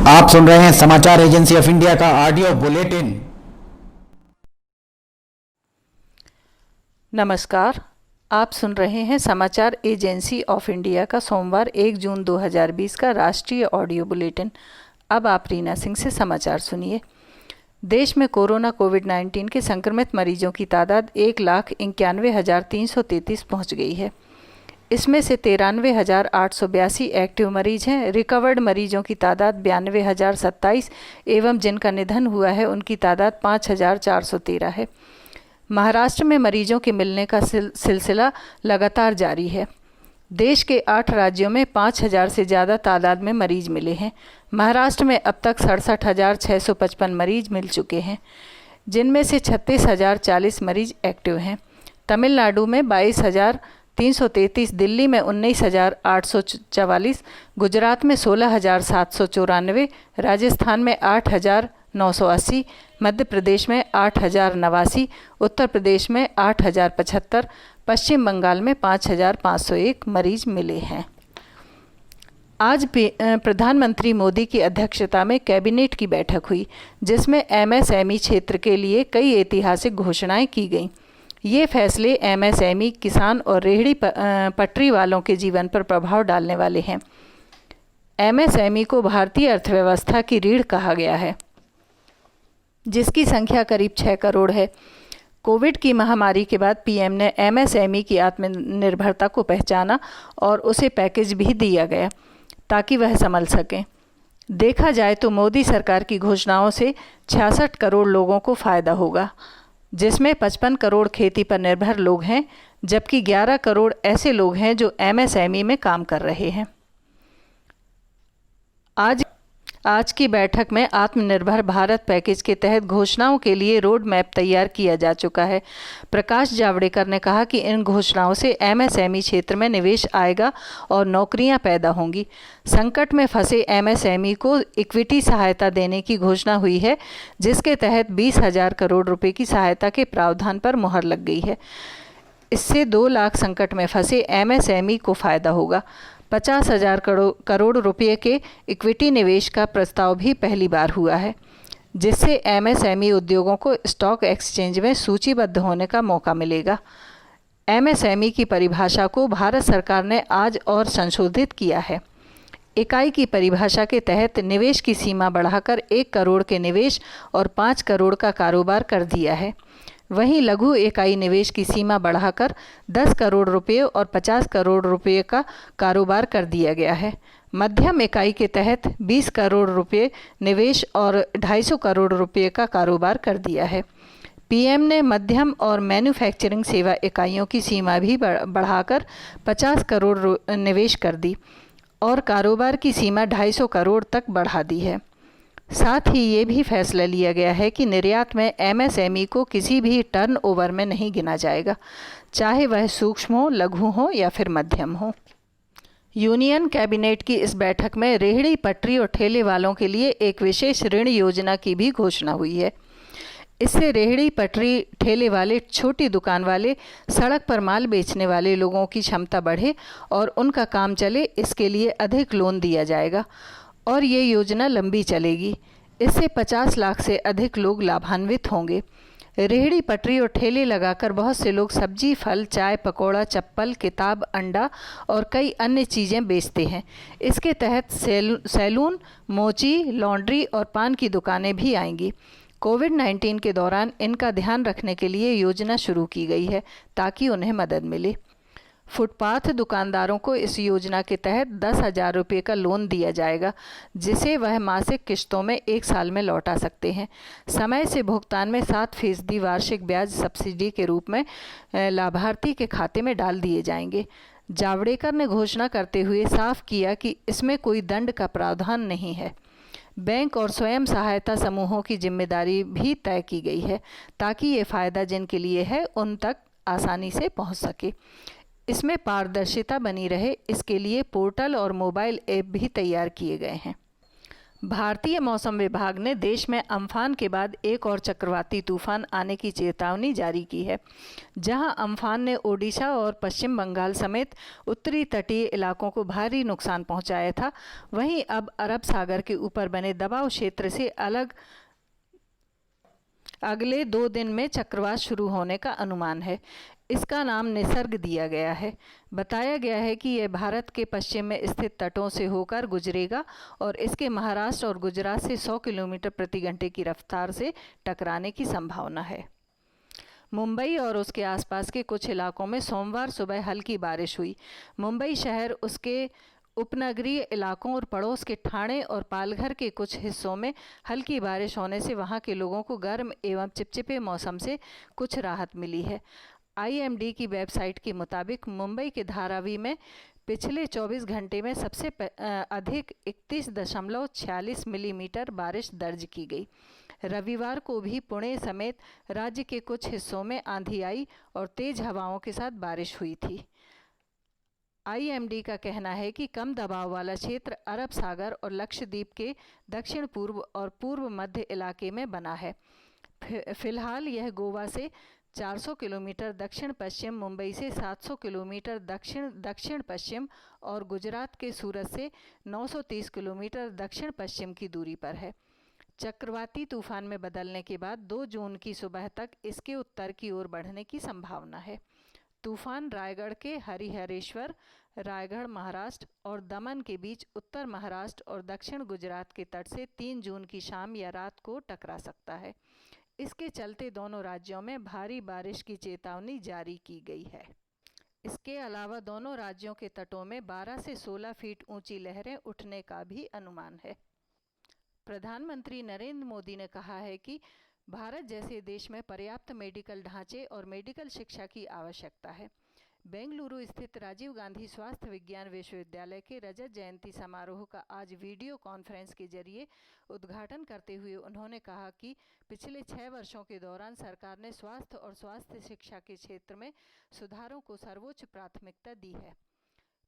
आप सुन रहे हैं समाचार एजेंसी ऑफ इंडिया का ऑडियो बुलेटिन। नमस्कार, आप सुन रहे हैं समाचार एजेंसी ऑफ इंडिया का सोमवार 1 जून 2020 का राष्ट्रीय ऑडियो बुलेटिन। अब आप रीना सिंह से समाचार सुनिए। देश में कोरोना कोविड-19 के संक्रमित मरीजों की तादाद 1,91,333 पहुंच गई है। इसमें से 93,882 एक्टिव मरीज हैं। रिकवर्ड मरीजों की तादाद 92,027 एवं जिनका निधन हुआ है उनकी तादाद 5,413 है। महाराष्ट्र में मरीजों के मिलने का सिलसिला लगातार जारी है। देश के 8 राज्यों में 5,000 से ज़्यादा तादाद में मरीज मिले हैं। महाराष्ट्र में अब तक 67,655 मरीज मिल चुके हैं, जिनमें से 36,040 मरीज एक्टिव हैं। तमिलनाडु में 22,333, दिल्ली में 19,844, गुजरात में 16,794, राजस्थान में 8,980, मध्य प्रदेश में 8,089, उत्तर प्रदेश में 8,075, पश्चिम बंगाल में 5,501 मरीज मिले हैं। आज प्रधानमंत्री मोदी की अध्यक्षता में कैबिनेट की बैठक हुई, जिसमें एमएसएमई क्षेत्र के लिए कई ऐतिहासिक घोषणाएं की गईं। ये फैसले एमएसएमई, किसान और रेहड़ी पटरी वालों के जीवन पर प्रभाव डालने वाले हैं। एमएसएमई को भारतीय अर्थव्यवस्था की रीढ़ कहा गया है, जिसकी संख्या करीब 6 करोड़ है। कोविड की महामारी के बाद पीएम ने एमएसएमई की आत्मनिर्भरता को पहचाना और उसे पैकेज भी दिया गया ताकि वह संभल सकें। देखा जाए तो मोदी सरकार की घोषणाओं से 66 करोड़ लोगों को फ़ायदा होगा, जिसमें 55 करोड़ खेती पर निर्भर लोग हैं, जबकि 11 करोड़ ऐसे लोग हैं जो एमएसएमई में काम कर रहे हैं। आज की बैठक में आत्मनिर्भर भारत पैकेज के तहत घोषणाओं के लिए रोड मैप तैयार किया जा चुका है। प्रकाश जावड़ेकर ने कहा कि इन घोषणाओं से एमएसएमई क्षेत्र में निवेश आएगा और नौकरियां पैदा होंगी। संकट में फंसे एमएसएमई को इक्विटी सहायता देने की घोषणा हुई है, जिसके तहत 20,000 करोड़ रुपए की सहायता के प्रावधान पर मुहर लग गई है। इससे 2 लाख संकट में फंसे एमएसएमई को फ़ायदा होगा। 50,000 करोड़ रुपये के इक्विटी निवेश का प्रस्ताव भी पहली बार हुआ है, जिससे एमएसएमई उद्योगों को स्टॉक एक्सचेंज में सूचीबद्ध होने का मौका मिलेगा। एमएसएमई की परिभाषा को भारत सरकार ने आज और संशोधित किया है। इकाई की परिभाषा के तहत निवेश की सीमा बढ़ाकर 1 करोड़ के निवेश और 5 करोड़ का कारोबार कर दिया है। वहीं लघु इकाई निवेश की सीमा बढ़ाकर 10 करोड़ रुपये और 50 करोड़ रुपये का कारोबार कर दिया गया है। मध्यम इकाई के तहत 20 करोड़ रुपये निवेश और 250 करोड़ रुपये का कारोबार कर दिया है। पीएम ने मध्यम और मैन्युफैक्चरिंग सेवा इकाइयों की सीमा भी बढ़ाकर 50 करोड़ निवेश कर दी और कारोबार की सीमा 250 करोड़ तक बढ़ा दी है। साथ ही ये भी फैसला लिया गया है कि निर्यात में एमएसएमई को किसी भी टर्नओवर में नहीं गिना जाएगा, चाहे वह सूक्ष्म हो, लघु हो या फिर मध्यम हो। यूनियन कैबिनेट की इस बैठक में रेहड़ी पटरी और ठेले वालों के लिए एक विशेष ऋण योजना की भी घोषणा हुई है। इससे रेहड़ी पटरी ठेले वाले, छोटी दुकान वाले, सड़क पर माल बेचने वाले लोगों की क्षमता बढ़े और उनका काम चले, इसके लिए अधिक लोन दिया जाएगा और ये योजना लंबी चलेगी। इससे 50 लाख से अधिक लोग लाभान्वित होंगे। रेहड़ी पटरी और ठेले लगाकर बहुत से लोग सब्जी, फल, चाय, पकौड़ा, चप्पल, किताब, अंडा और कई अन्य चीज़ें बेचते हैं। इसके तहत सैलून, मोची, लॉन्ड्री और पान की दुकानें भी आएंगी। कोविड-19 के दौरान इनका ध्यान रखने के लिए योजना शुरू की गई है ताकि उन्हें मदद मिले। फुटपाथ दुकानदारों को इस योजना के तहत 10,000 रुपये का लोन दिया जाएगा, जिसे वह मासिक किश्तों में 1 साल में लौटा सकते हैं। समय से भुगतान में 7% वार्षिक ब्याज सब्सिडी के रूप में लाभार्थी के खाते में डाल दिए जाएंगे। जावड़ेकर ने घोषणा करते हुए साफ किया कि इसमें कोई दंड का प्रावधान नहीं है। बैंक और स्वयं सहायता समूहों की जिम्मेदारी भी तय की गई है ताकि ये फ़ायदा जिनके लिए है उन तक आसानी से पहुंच सके। इसमें पारदर्शिता बनी रहे, इसके लिए पोर्टल और मोबाइल ऐप भी तैयार किए गए हैं। भारतीय मौसम विभाग ने देश में अम्फान के बाद एक और चक्रवाती तूफान आने की चेतावनी जारी की है। जहां अम्फान ने ओडिशा और पश्चिम बंगाल समेत उत्तरी तटीय इलाकों को भारी नुकसान पहुंचाया था, वहीं अब अरब सागर के ऊपर बने दबाव क्षेत्र से अगले 2 दिन में चक्रवात शुरू होने का अनुमान है। इसका नाम निसर्ग दिया गया है। बताया गया है कि यह भारत के पश्चिम में स्थित तटों से होकर गुजरेगा और इसके महाराष्ट्र और गुजरात से 100 किलोमीटर प्रति घंटे की रफ्तार से टकराने की संभावना है। मुंबई और उसके आसपास के कुछ इलाकों में सोमवार सुबह हल्की बारिश हुई। मुंबई शहर, उसके उपनगरीय इलाकों और पड़ोस के ठाणे और पालघर के कुछ हिस्सों में हल्की बारिश होने से वहां के लोगों को गर्म एवं चिपचिपे मौसम से कुछ राहत मिली है। IMD की वेबसाइट के मुताबिक मुंबई के धारावी में पिछले 24 घंटे में सबसे अधिक 31.46 मिलीमीटर बारिश दर्ज की गई। रविवार को भी पुणे समेत राज्य के कुछ हिस्सों में आंधी आई और तेज हवाओं के साथ बारिश हुई थी। IMD का कहना है कि कम दबाव वाला क्षेत्र अरब सागर और लक्षद्वीप के दक्षिण पूर्व और पूर्व मध्य इलाके में बना है। फिलहाल यह गोवा से 400 किलोमीटर दक्षिण पश्चिम, मुंबई से 700 किलोमीटर दक्षिण पश्चिम और गुजरात के सूरत से 930 किलोमीटर दक्षिण पश्चिम की दूरी पर है। चक्रवाती तूफान में बदलने के बाद 2 जून की सुबह तक इसके उत्तर की ओर बढ़ने की संभावना है। तूफान रायगढ़ के हरिहरेश्वर, रायगढ़ महाराष्ट्र और दमन के बीच उत्तर महाराष्ट्र और दक्षिण गुजरात के तट से 3 जून की शाम या रात को टकरा सकता है। इसके चलते दोनों राज्यों में भारी बारिश की चेतावनी जारी की गई है। इसके अलावा दोनों राज्यों के तटों में 12 से 16 फीट ऊंची लहरें उठने का भी अनुमान है। प्रधानमंत्री नरेंद्र मोदी ने कहा है कि भारत जैसे देश में पर्याप्त मेडिकल ढांचे और मेडिकल शिक्षा की आवश्यकता है। बेंगलुरु स्थित राजीव गांधी स्वास्थ्य विज्ञान विश्वविद्यालय के रजत जयंती समारोह का आज वीडियो कॉन्फ्रेंस के जरिए उद्घाटन करते हुए उन्होंने कहा कि पिछले 6 वर्षों के दौरान सरकार ने स्वास्थ्य और स्वास्थ्य शिक्षा के क्षेत्र में सुधारों को सर्वोच्च प्राथमिकता दी है।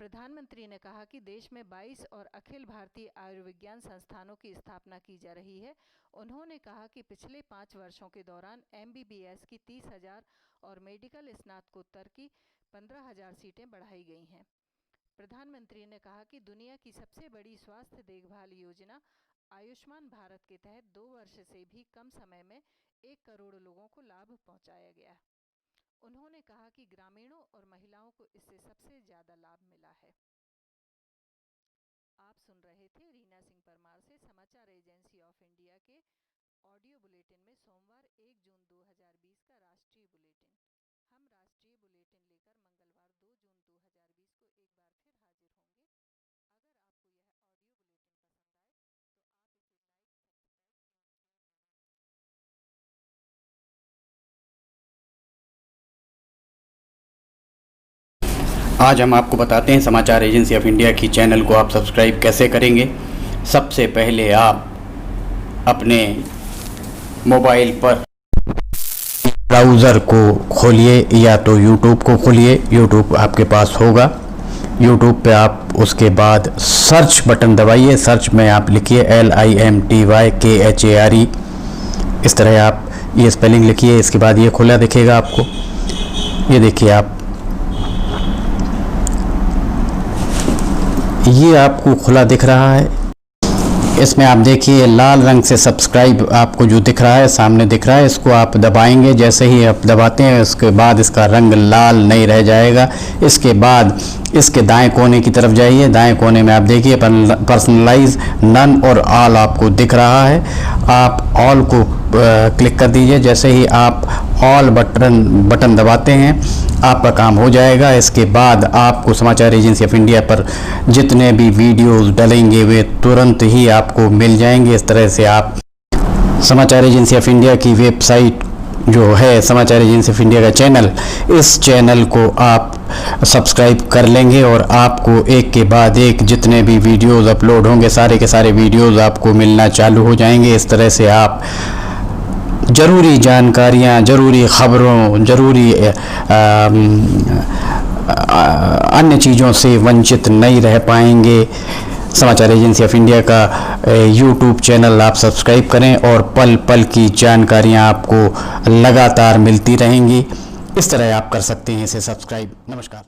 प्रधानमंत्री ने कहा कि देश में 22 और अखिल भारतीय आयुर्विज्ञान संस्थानों की स्थापना की जा रही है। उन्होंने कहा कि पिछले 5 वर्षों के दौरान MBBS की 30,000 और मेडिकल स्नातकोत्तर की 15,000 सीटें बढ़ाई गई हैं। प्रधानमंत्री ने कहा कि दुनिया की सबसे बड़ी स्वास्थ्य देखभाल योजना आयुष्मान भारत के तहत 2 वर्ष से भी कम समय में 1 करोड़ लोगों को लाभ पहुंचाया गया। उन्होंने कहा कि ग्रामीणों और महिलाओं को इससे सबसे ज़्यादा लाभ मिला है। आप सुन रहे थे रीना सिंह परमार से समाचार एजेंसी ऑफ इंडिया के ऑडियो बुलेटिन में सोमवार 1 जून 2020 का राष्ट्रीय बुलेटिन। हम राष्ट्रीय बुलेटिन लेकर मंगलवार 2 जून 2020 को एक बार फिर हाजिर होंगे। अगर आपको यह ऑडियो बुलेटिन पसंद आए तो आप इसे लाइक, आज हम आपको बताते हैं समाचार एजेंसी ऑफ इंडिया की चैनल को आप सब्सक्राइब कैसे करेंगे। सबसे पहले आप अपने मोबाइल पर ब्राउज़र को खोलिए या तो YouTube को खोलिए। YouTube आपके पास होगा। YouTube पे आप उसके बाद सर्च बटन दबाइए। सर्च में आप लिखिए LIMTYKHARE। इस तरह आप ये स्पेलिंग लिखिए। इसके बाद ये खुला दिखेगा आपको। ये देखिए आप, ये आपको खुला दिख रहा है। इसमें आप देखिए लाल रंग से सब्सक्राइब आपको जो दिख रहा है, सामने दिख रहा है, इसको आप दबाएंगे। जैसे ही आप दबाते हैं उसके बाद इसका रंग लाल नहीं रह जाएगा। इसके बाद इसके दाएं कोने की तरफ जाइए। दाएं कोने में आप देखिए पर्सनलाइज, नन और ऑल आपको दिख रहा है। आप ऑल को क्लिक कर दीजिए। जैसे ही आप ऑल बटन दबाते हैं आपका काम हो जाएगा। इसके बाद आपको समाचार एजेंसी ऑफ इंडिया पर जितने भी वीडियोस डलेंगे वे तुरंत ही आपको मिल जाएंगे। इस तरह से आप समाचार एजेंसी ऑफ इंडिया की वेबसाइट जो है समाचार एजेंसी ऑफ इंडिया का चैनल, इस चैनल को आप सब्सक्राइब कर लेंगे और आपको एक के बाद एक जितने भी वीडियोस अपलोड होंगे सारे के सारे वीडियोस आपको मिलना चालू हो जाएंगे। इस तरह से आप ज़रूरी जानकारियाँ, ज़रूरी ख़बरों, ज़रूरी अन्य चीज़ों से वंचित नहीं रह पाएंगे। समाचार एजेंसी ऑफ इंडिया का यूट्यूब चैनल आप सब्सक्राइब करें और पल पल की जानकारियां आपको लगातार मिलती रहेंगी। इस तरह आप कर सकते हैं इसे सब्सक्राइब। नमस्कार।